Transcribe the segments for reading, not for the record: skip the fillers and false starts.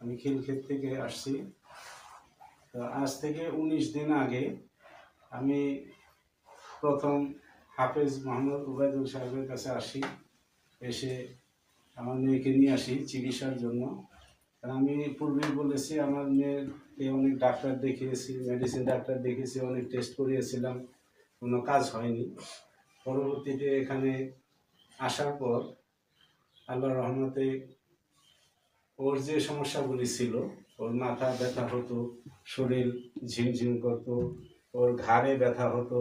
আমি খিলক্ষেত থেকে আসছি। তো আজ থেকে 19 দিন আগে আমি প্রথম হাফেজ মোহাম্মদ উবায়দুল সাহেবের কাছে আসি। এসে আমার মেয়েকে নিয়ে আসি চিকিৎসার জন্য। আমি পূর্বেই বলেছি আমার মেয়েকে অনেক ডাক্তার দেখিয়েছি, মেডিসিন ডাক্তার দেখিয়েছি, অনেক টেস্ট করিয়েছিলাম, কোনো কাজ হয়নি। পরবর্তীতে এখানে আসার পর আল্লাহর রহমতে ওর যে সমস্যাগুলি ছিল, ওর মাথা ব্যথা হতো, শরীর ঝিমঝিম করতো, ওর ঘাড়ে ব্যথা হতো,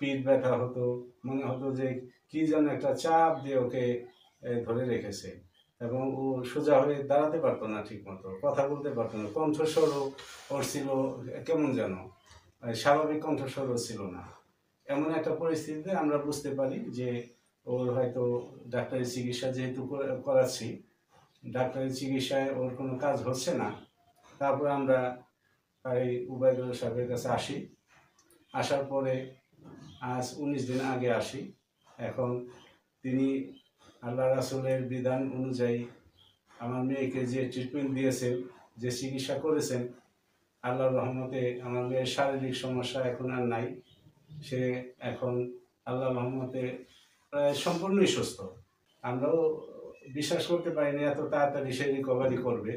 পিঠ ব্যথা হতো, মনে হতো যে কি যেন একটা চাপ দিয়ে ওকে ধরে রেখেছে, এবং ও সোজা হয়ে দাঁড়াতে পারতো না, ঠিক মতো কথা বলতে পারতো না, কণ্ঠস্বরও ওর ছিল কেমন যেন, স্বাভাবিক কণ্ঠস্বরও ছিল না। এমন একটা পরিস্থিতিতে আমরা বুঝতে পারি যে ওর হয়তো ডাক্তারি চিকিৎসা যেহেতু করাচ্ছি, ডাক্তারি চিকিৎসায় ওর কোনো কাজ হচ্ছে না। তারপরে আমরা এই উবায়দুল সাহেবের কাছে আসি। আসার পরে আজ 19 দিন আগে আসি। এখন তিনি আল্লাহ রাসূলের বিধান অনুযায়ী আমার মেয়েকে যে ট্রিটমেন্ট দিয়েছেন, যে চিকিৎসা করেছেন, আল্লাহর রহমতে আমার মেয়ের শারীরিক সমস্যা এখন আর নাই। সে এখন আল্লাহর রহমতে প্রায় সম্পূর্ণই সুস্থ। আমরাও বিশ্বাস করতে পারিনি এত তাড়াতাড়ি সে রিকভারি করবে।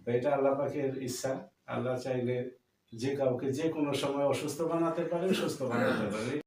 তো এটা আল্লাহ পাকের ইচ্ছা। আল্লাহ চাইলে যে কাউকে যে কোনো সময় অসুস্থ বানাতে পারেন, সুস্থ বানাতে পারেন।